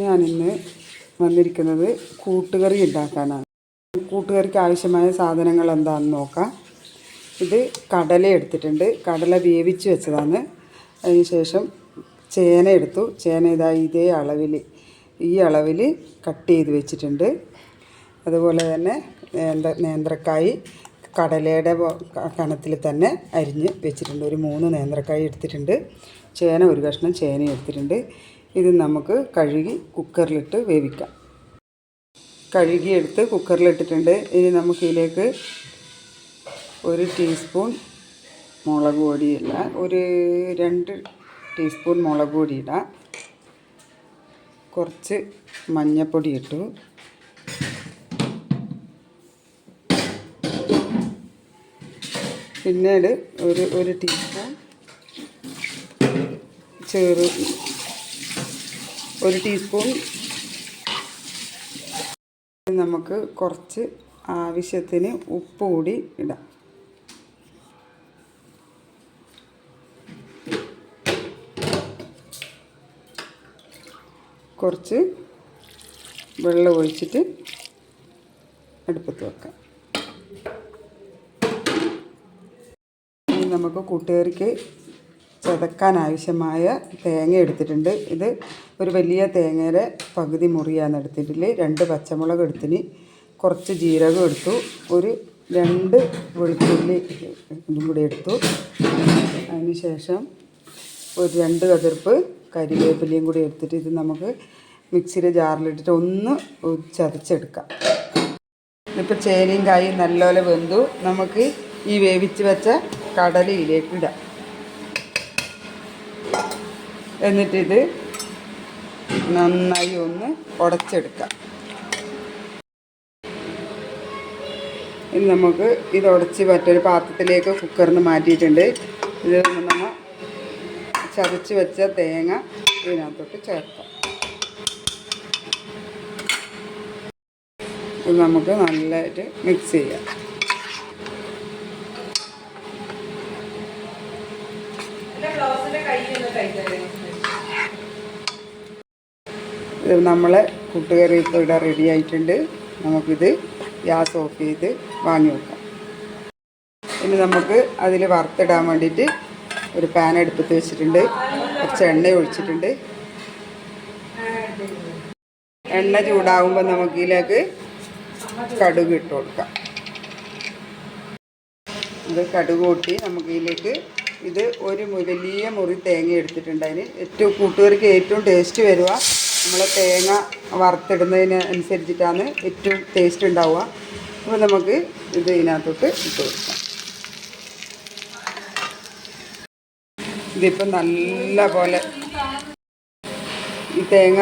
ഞാനിന്ന് വന്നിരിക്കുന്നത് കൂട്ടുകറി ഉണ്ടാക്കാനാണ്. കൂട്ടുകറിക്ക് ആവശ്യമായ സാധനങ്ങൾ എന്താണെന്ന് നോക്കാം. ഇത് കടല എടുത്തിട്ടുണ്ട്, കടല വേവിച്ച് വെച്ചതാണ്. അതിനുശേഷം ചേന എടുത്തു. ചേന ഇതേ അളവിൽ ഈ അളവിൽ കട്ട് ചെയ്ത് വെച്ചിട്ടുണ്ട്. അതുപോലെ തന്നെ നേന്ത്രക്കായ് കടലയുടെ കനത്തിൽ തന്നെ അരിഞ്ഞ് വെച്ചിട്ടുണ്ട്. ഒരു 3 നേന്ത്രക്കായ് എടുത്തിട്ടുണ്ട്. ചേന ഒരു കഷ്ണം ചേന എടുത്തിട്ടുണ്ട്. ഇത് നമുക്ക് കഴുകി കുക്കറിലിട്ട് വേവിക്കാം. കഴുകിയെടുത്ത് കുക്കറിലിട്ടിട്ടുണ്ട്. ഇനി നമുക്കിതിലേക്ക് 1 ടീസ്പൂൺ മുളക് പൊടിയില്ല, ഒരു 2 ടീസ്പൂൺ മുളക് പൊടി ഇടാം. കുറച്ച് മഞ്ഞൾപ്പൊടി ഇട്ടു. പിന്നീട് ഒരു ടീസ്പൂൺ 1 ടീസ്പൂൺ നമുക്ക് കുറച്ച് ആവശ്യത്തിന് ഉപ്പ് കൂടി ഇടാം. കുറച്ച് വെള്ളം ഒഴിച്ചിട്ട് അടുപ്പത്ത് വെക്കാം. ഇനി നമുക്ക് കൂട്ടുകറിക്ക് ചതക്കാൻ ആവശ്യമായ തേങ്ങ എടുത്തിട്ടുണ്ട്. ഇത് ഒരു വലിയ തേങ്ങയുടെ പകുതി മുറിയാണ് എടുത്തിട്ടില്ല. 2 പച്ചമുളക് എടുത്തിന്, കുറച്ച് ജീരകം എടുത്തു, 2 വെളുത്തുള്ളി ഇതും കൂടി എടുത്തു. അതിന് ശേഷം ഒരു 2 കതിർപ്പ് കരിവേപ്പിലയും കൂടി എടുത്തിട്ട് ഇത് നമുക്ക് മിക്സിയുടെ ജാറിലിട്ടിട്ട് ഒന്ന് ചതച്ചെടുക്കാം. ഇതിപ്പോൾ ചേനയും കായും നല്ലപോലെ വെന്തു. നമുക്ക് ഈ വേവിച്ച് വെച്ച കടലയിലേക്ക് ഇടാം. എന്നിട്ടിത് നന്നായി ഒന്ന് ഉടച്ചെടുക്കാം. ഇനി നമുക്ക് ഇത് ഉടച്ച് മറ്റൊരു പാത്രത്തിലേക്ക് കുക്കറിന് മാറ്റിയിട്ടുണ്ട്. ഇത് നമ്മൾ ചതച്ച് വെച്ച തേങ്ങ ഇതിനകത്തോട്ട് ചേർക്കാം. ഇത് നമുക്ക് നല്ലതായിട്ട് മിക്സ് ചെയ്യാം. ഇത് നമ്മളെ കൂട്ടുകറി ഇപ്പോൾ ഇവിടെ റെഡി ആയിട്ടുണ്ട്. നമുക്കിത് ഗ്യാസ് ഓഫ് ചെയ്ത് വാങ്ങി വെക്കാം. ഇനി നമുക്ക് അതിൽ വറുത്തിടാൻ വേണ്ടിയിട്ട് ഒരു പാൻ അടുപ്പത്ത് വെച്ചിട്ടുണ്ട്. കുറച്ച് എണ്ണ ഒഴിച്ചിട്ടുണ്ട്. എണ്ണ ചൂടാകുമ്പോൾ നമുക്കിതിലേക്ക് കടുക് ഇട്ട് കൊടുക്കാം. ഇത് കടുക് കൂട്ടി നമുക്കിതിലേക്ക് ഇത് ഒരു വലിയ മുറി തേങ്ങ എടുത്തിട്ടുണ്ട്. അതിന് കൂട്ടുകറിക്ക് ഏറ്റവും ടേസ്റ്റ് വരിക നമ്മൾ തേങ്ങ വറുത്തിടുന്നതിന് അനുസരിച്ചിട്ടാണ് ഏറ്റവും ടേസ്റ്റ് ഉണ്ടാവുക. അപ്പോൾ നമുക്ക് ഇത് ഇതിനകത്തോട്ട് ഇട്ട് കൊടുക്കാം. ഇതിപ്പോൾ നല്ല പോലെ ഈ തേങ്ങ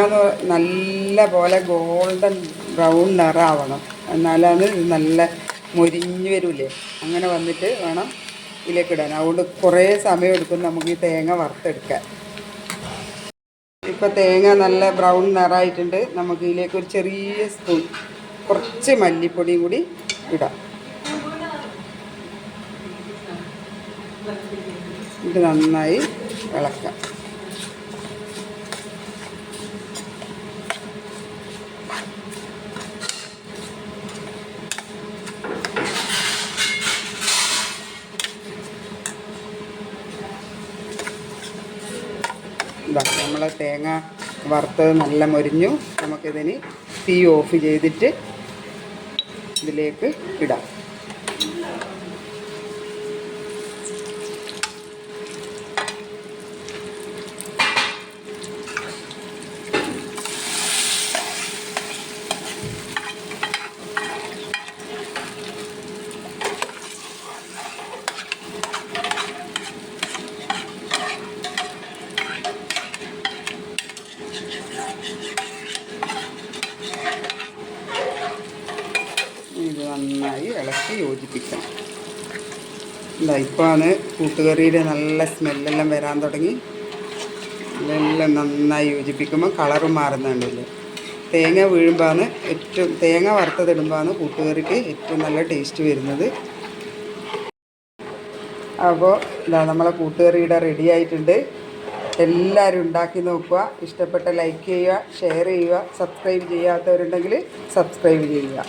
നല്ല പോലെ ഗോൾഡൻ ബ്രൗൺ നിറമാവണം. എന്നാലാണ് ഇത് നല്ല മൊരിഞ്ഞ് വരില്ലേ. അങ്ങനെ വന്നിട്ട് വേണം ഇതിലേക്കിടാൻ. അതുകൊണ്ട് കുറേ സമയം എടുക്കും നമുക്ക് ഈ തേങ്ങ വറുത്തെടുക്കാൻ. ഇപ്പോൾ തേങ്ങ നല്ല ബ്രൗൺ നിറമായിട്ടുണ്ട്. നമുക്ക് ഇതിലേക്ക് ഒരു ചെറിയ സ്പൂൺ കുറച്ച് മല്ലിപ്പൊടിയും കൂടി ഇടാം. ഇത് നന്നായി ഇളക്കാം. നമ്മളെ തേങ്ങ വറുത്തത് നല്ല മൊരിഞ്ഞു. നമുക്കിതിന് തീ ഓഫ് ചെയ്തിട്ട് ഇതിലേക്ക് ഇടാം. ഇത് നന്നായി ഇളക്കി യോജിപ്പിക്കണം. ഇപ്പോഴാണ് കൂട്ടുകറിയുടെ നല്ല സ്മെല്ലെല്ലാം വരാൻ തുടങ്ങി. ഇതെല്ലാം നന്നായി യോജിപ്പിക്കുമ്പോൾ കളറും മാറുന്നുണ്ടല്ലോ. തേങ്ങ വീഴുമ്പോഴാണ് തേങ്ങ വറുത്തതിടുമ്പോഴാണ് കൂട്ടുകറിക്ക് ഏറ്റവും നല്ല ടേസ്റ്റ് വരുന്നത്. അപ്പോൾ നമ്മളെ കൂട്ടുകറിയുടെ റെഡി ആയിട്ടുണ്ട്. എല്ലാവരും ഉണ്ടാക്കി നോക്കുക. ഇഷ്ടപ്പെട്ട ലൈക്ക് ചെയ്യുക, ഷെയർ ചെയ്യുക, സബ്സ്ക്രൈബ് ചെയ്യാത്തവരുണ്ടെങ്കിൽ സബ്സ്ക്രൈബ് ചെയ്യുക.